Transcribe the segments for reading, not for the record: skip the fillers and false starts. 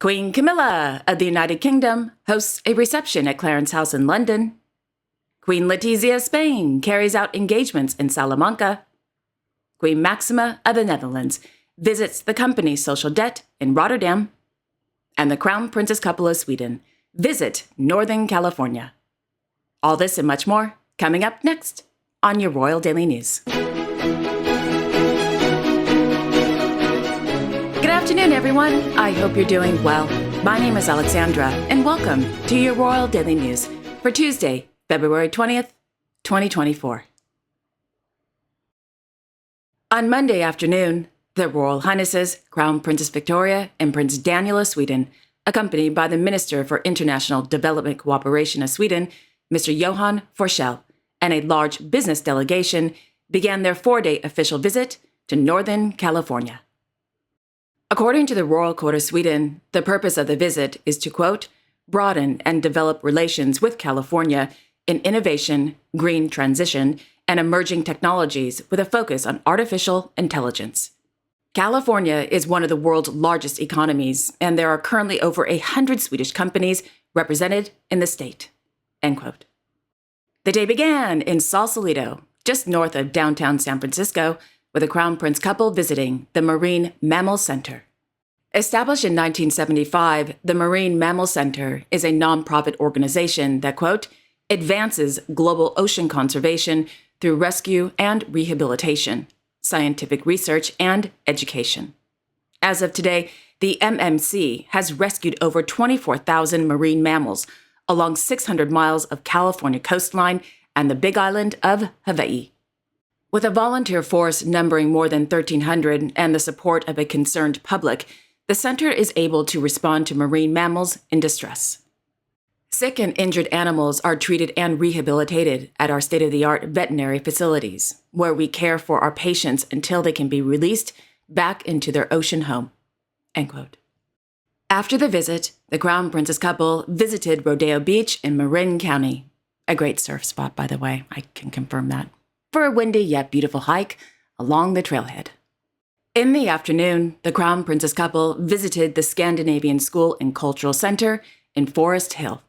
Queen Camilla of the United Kingdom hosts a reception at Clarence House in London. Queen Letizia of Spain carries out engagements in Salamanca. Queen Maxima of the Netherlands visits the company's social debt in Rotterdam. And the Crown Princess couple of Sweden visit Northern California. All this and much more coming up next on your Royal Daily News. Good afternoon, everyone. I hope you're doing well. My name is Alexandra, and welcome to your Royal Daily News for Tuesday, February 20th, 2024. On Monday afternoon, the Royal Highnesses, Crown Princess Victoria and Prince Daniel of Sweden, accompanied by the Minister for International Development Cooperation of Sweden, Mr. Johan Forssell, and a large business delegation, began their 4-day official visit to Northern California. According to the Royal Court of Sweden, the purpose of the visit is to, quote, broaden and develop relations with California in innovation, green transition, and emerging technologies with a focus on artificial intelligence. California is one of the world's largest economies, and there are currently over 100 Swedish companies represented in the state, end quote. The day began in Sausalito, just north of downtown San Francisco, with a Crown Prince couple visiting the Marine Mammal Center. Established in 1975, the Marine Mammal Center is a nonprofit organization that, quote, advances global ocean conservation through rescue and rehabilitation, scientific research, and education. As of today, the MMC has rescued over 24,000 marine mammals along 600 miles of California coastline and the Big Island of Hawaii. With a volunteer force numbering more than 1,300 and the support of a concerned public, the center is able to respond to marine mammals in distress. Sick and injured animals are treated and rehabilitated at our state-of-the-art veterinary facilities, where we care for our patients until they can be released back into their ocean home, end quote. After the visit, the Crown Princess couple visited Rodeo Beach in Marin County, a great surf spot, by the way, I can confirm that, for a windy yet beautiful hike along the trailhead. In the afternoon, the Crown Princess couple visited the Scandinavian School and Cultural Center in Forest Hill.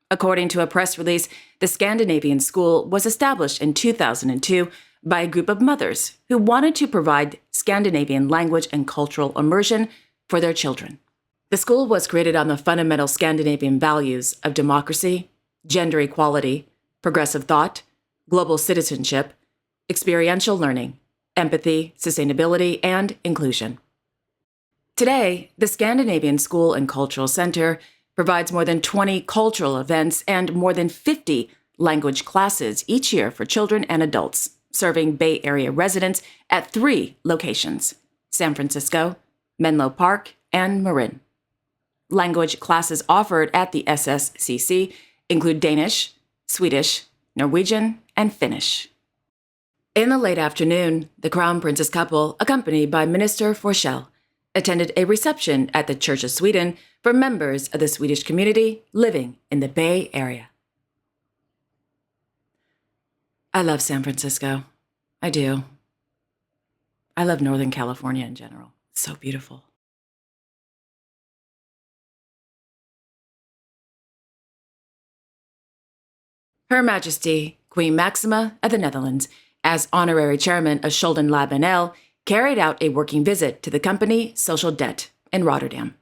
According to a press release, the Scandinavian School was established in 2002 by a group of mothers who wanted to provide Scandinavian language and cultural immersion for their children. The school was created on the fundamental Scandinavian values of democracy, gender equality, progressive thought, global citizenship, experiential learning, empathy, sustainability, and inclusion. Today, the Scandinavian School and Cultural Center provides more than 20 cultural events and more than 50 language classes each year for children and adults, serving Bay Area residents at 3 locations: San Francisco, Menlo Park, and Marin. Language classes offered at the SSCC include Danish, Swedish, Norwegian, and Finnish. In the late afternoon, the Crown Princess couple, accompanied by Minister Forssell, attended a reception at the Church of Sweden for members of the Swedish community living in the Bay Area. I love San Francisco. I do. I love Northern California in general. It's so beautiful. Her Majesty, Queen Maxima of the Netherlands, as honorary chairman of Scholden Lab NL, carried out a working visit to the company Social Debt in Rotterdam.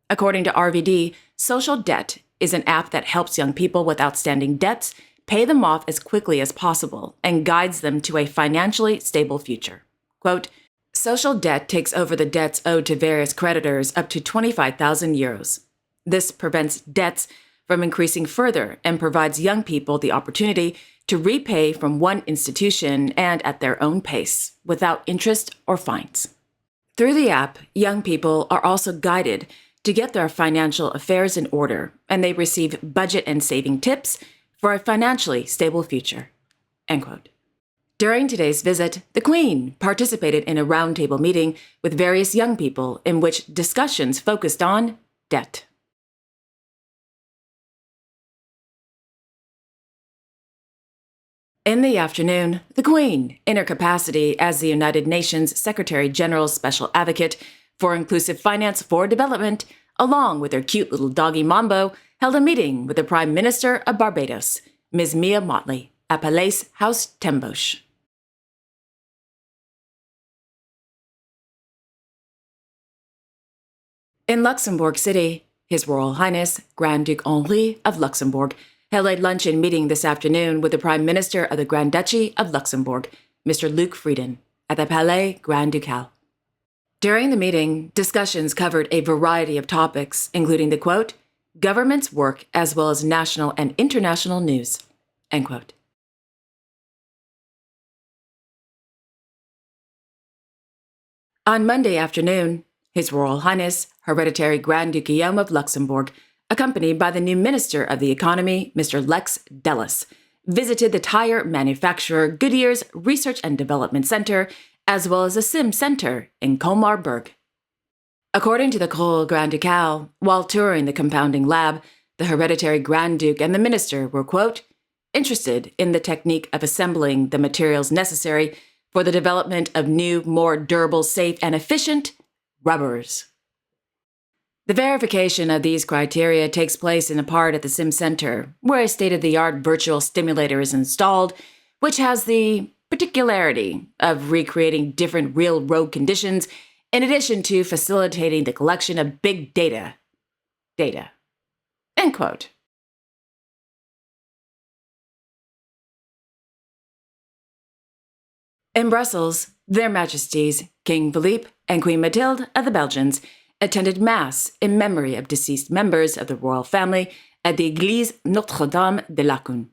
According to RVD, Social Debt is an app that helps young people with outstanding debts pay them off as quickly as possible and guides them to a financially stable future. Quote, Social Debt takes over the debts owed to various creditors up to 25,000 euros. This prevents debts from increasing further and provides young people the opportunity to repay from one institution and at their own pace, without interest or fines. Through the app, young people are also guided to get their financial affairs in order, and they receive budget and saving tips for a financially stable future, end quote. During today's visit, the Queen participated in a roundtable meeting with various young people in which discussions focused on debt. In the afternoon, the Queen, in her capacity as the United Nations Secretary-General's Special Advocate for Inclusive Finance for Development, along with their cute little doggy Mambo, held a meeting with the Prime Minister of Barbados, Ms. Mia Motley, at Palais House Tembosch. In Luxembourg City, His Royal Highness Grand Duke Henri of Luxembourg held a luncheon meeting this afternoon with the Prime Minister of the Grand Duchy of Luxembourg, Mr. Luc Frieden, at the Palais Grand Ducal. During the meeting, discussions covered a variety of topics, including the quote, government's work as well as national and international news, end quote. On Monday afternoon, His Royal Highness Hereditary Grand Duke Guillaume of Luxembourg, accompanied by the new Minister of the Economy, Mr. Lex Delis, visited the tire manufacturer Goodyear's Research and Development Center, as well as a SIM Center in Colmar-Berg. According to the Cour Grand Ducal, while touring the compounding lab, the Hereditary Grand Duke and the Minister were, quote, interested in the technique of assembling the materials necessary for the development of new, more durable, safe, and efficient rubbers. The verification of these criteria takes place in a part at the Sim Center, where a state-of-the-art virtual stimulator is installed, which has the particularity of recreating different real-road conditions in addition to facilitating the collection of big data. End quote. In Brussels, Their Majesties King Philippe and Queen Mathilde of the Belgians attended Mass in memory of deceased members of the royal family at the Église Notre-Dame de Lacune.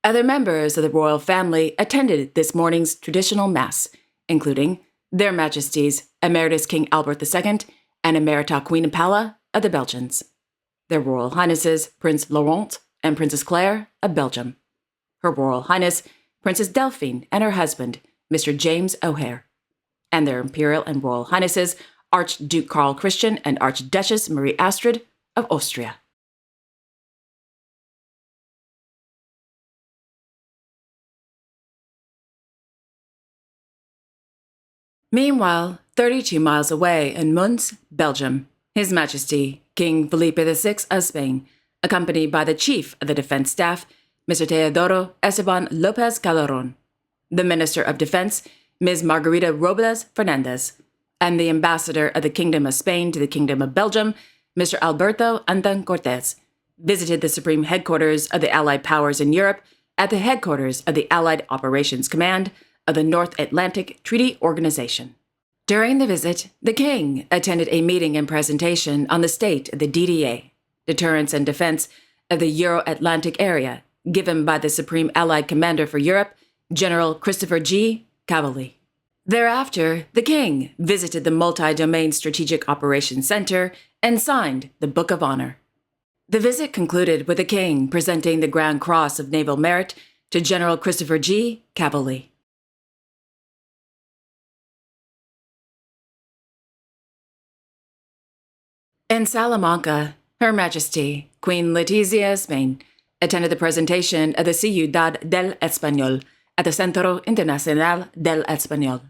Other members of the royal family attended this morning's traditional Mass, including Their Majesties Emeritus King Albert II and Emerita Queen Paula of the Belgians, Their Royal Highnesses Prince Laurent and Princess Claire of Belgium, Her Royal Highness Princess Delphine and her husband, Mr. James O'Hare, and Their Imperial and Royal Highnesses Archduke Karl Christian and Archduchess Marie Astrid of Austria. Meanwhile, 32 miles away in Mons, Belgium, His Majesty King Felipe VI of Spain, accompanied by the Chief of the Defense Staff, Mr. Teodoro Esteban Lopez Calderon, the Minister of Defense, Ms. Margarita Robles Fernandez, and the Ambassador of the Kingdom of Spain to the Kingdom of Belgium, Mr. Alberto Anton Cortés, visited the Supreme Headquarters of the Allied Powers in Europe at the headquarters of the Allied Operations Command of the North Atlantic Treaty Organization. During the visit, the King attended a meeting and presentation on the state of the DDA, Deterrence and Defense of the Euro-Atlantic Area, given by the Supreme Allied Commander for Europe, General Christopher G. Cavalli. Thereafter, the King visited the Multi-Domain Strategic Operations Center and signed the Book of Honor. The visit concluded with the King presenting the Grand Cross of Naval Merit to General Christopher G. Cavalli. In Salamanca, Her Majesty Queen Letizia of Spain attended the presentation of the Ciudad del Español at the Centro Internacional del Español.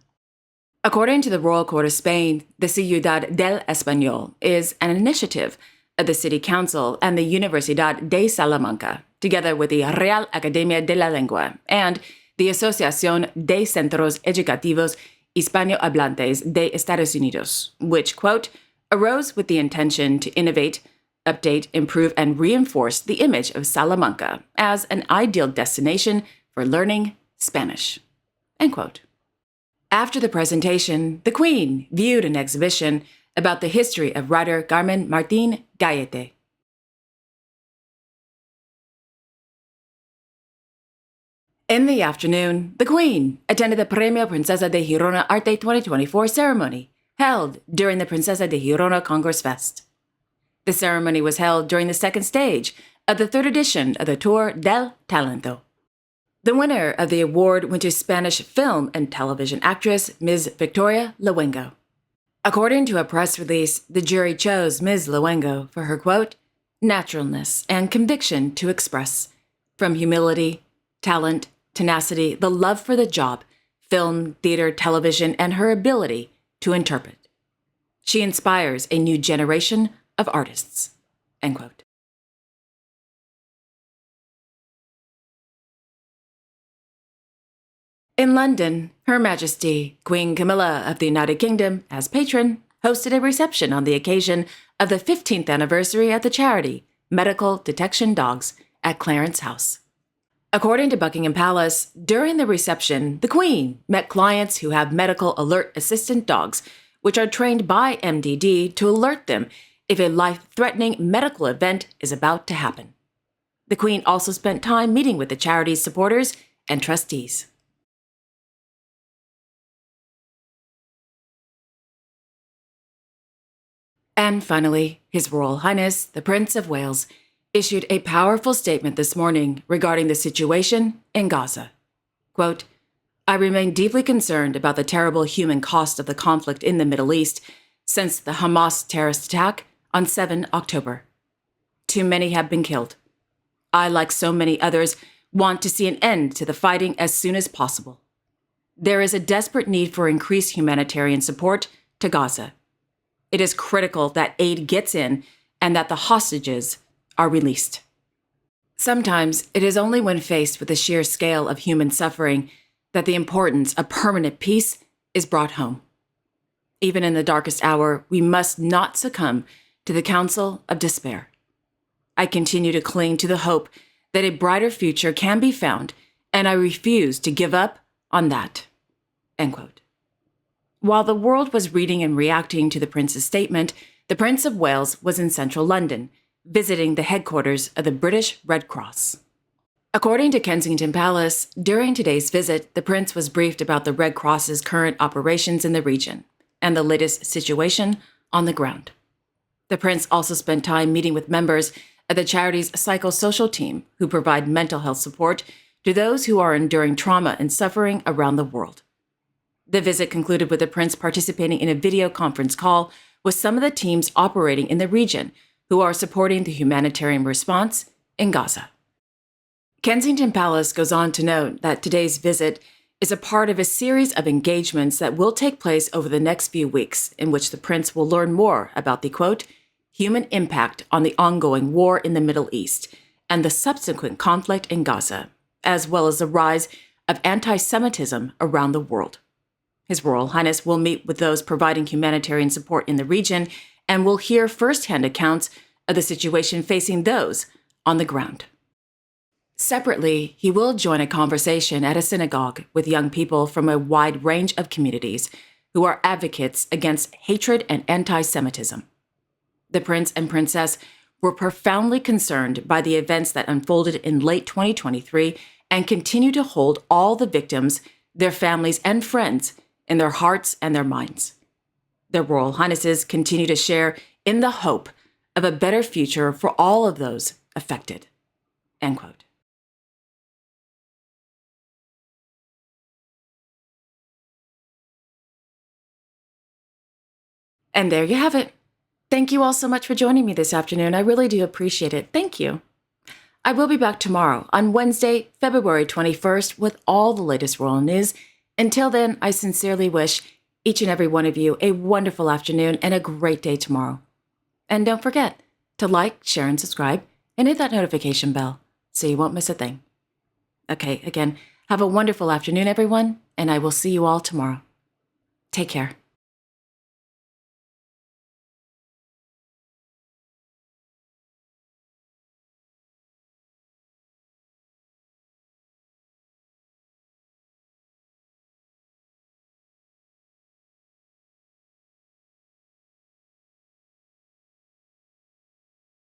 According to the Royal Court of Spain, the Ciudad del Español is an initiative of the City Council and the Universidad de Salamanca, together with the Real Academia de la Lengua and the Asociación de Centros Educativos Hispanohablantes de Estados Unidos, which, quote, arose with the intention to innovate, update, improve, and reinforce the image of Salamanca as an ideal destination for learning Spanish, end quote. After the presentation, the Queen viewed an exhibition about the history of writer Carmen Martín Gaete. In the afternoon, the Queen attended the Premio Princesa de Girona Arte 2024 ceremony, held during the Princesa de Girona Congress Fest. The ceremony was held during the second stage of the third edition of the Tour del Talento. The winner of the award went to Spanish film and television actress Ms. Victoria Luengo. According to a press release, the jury chose Ms. Luengo for her, quote, naturalness and conviction to express, from humility, talent, tenacity, the love for the job, film, theater, television, and her ability to interpret. She inspires a new generation of artists." End quote. In London, Her Majesty Queen Camilla of the United Kingdom, as patron, hosted a reception on the occasion of the 15th anniversary of the charity Medical Detection Dogs at Clarence House. According to Buckingham Palace, during the reception, the Queen met clients who have medical alert assistant dogs, which are trained by MDD to alert them if a life-threatening medical event is about to happen. The Queen also spent time meeting with the charity's supporters and trustees. And finally, His Royal Highness, the Prince of Wales, issued a powerful statement this morning regarding the situation in Gaza. Quote, "I remain deeply concerned about the terrible human cost of the conflict in the Middle East since the Hamas terrorist attack on 7 October. Too many have been killed. I, like so many others, want to see an end to the fighting as soon as possible. There is a desperate need for increased humanitarian support to Gaza. It is critical that aid gets in and that the hostages are released." Sometimes it is only when faced with the sheer scale of human suffering that the importance of permanent peace is brought home. Even in the darkest hour, we must not succumb to the counsel of despair. I continue to cling to the hope that a brighter future can be found, and I refuse to give up on that. End quote. While the world was reading and reacting to the Prince's statement, the Prince of Wales was in central London, visiting the headquarters of the British Red Cross. According to Kensington Palace, during today's visit, the Prince was briefed about the Red Cross's current operations in the region and the latest situation on the ground. The Prince also spent time meeting with members of the charity's psychosocial team who provide mental health support to those who are enduring trauma and suffering around the world. The visit concluded with the Prince participating in a video conference call with some of the teams operating in the region who are supporting the humanitarian response in Gaza. Kensington Palace goes on to note that today's visit is a part of a series of engagements that will take place over the next few weeks, in which the Prince will learn more about the, quote, human impact on the ongoing war in the Middle East and the subsequent conflict in Gaza, as well as the rise of anti-Semitism around the world. His Royal Highness will meet with those providing humanitarian support in the region and will hear firsthand accounts of the situation facing those on the ground. Separately, he will join a conversation at a synagogue with young people from a wide range of communities who are advocates against hatred and anti-Semitism. The Prince and Princess were profoundly concerned by the events that unfolded in late 2023 and continue to hold all the victims, their families, and friends in their hearts and their minds. Their Royal Highnesses continue to share in the hope of a better future for all of those affected. End quote. And there you have it. Thank you all so much for joining me this afternoon. I really do appreciate it. Thank you. I will be back tomorrow on Wednesday, February 21st with all the latest royal news. Until then, I sincerely wish each and every one of you a wonderful afternoon and a great day tomorrow. And don't forget to like, share, and subscribe, and hit that notification bell so you won't miss a thing. Okay, again, have a wonderful afternoon, everyone, and I will see you all tomorrow. Take care.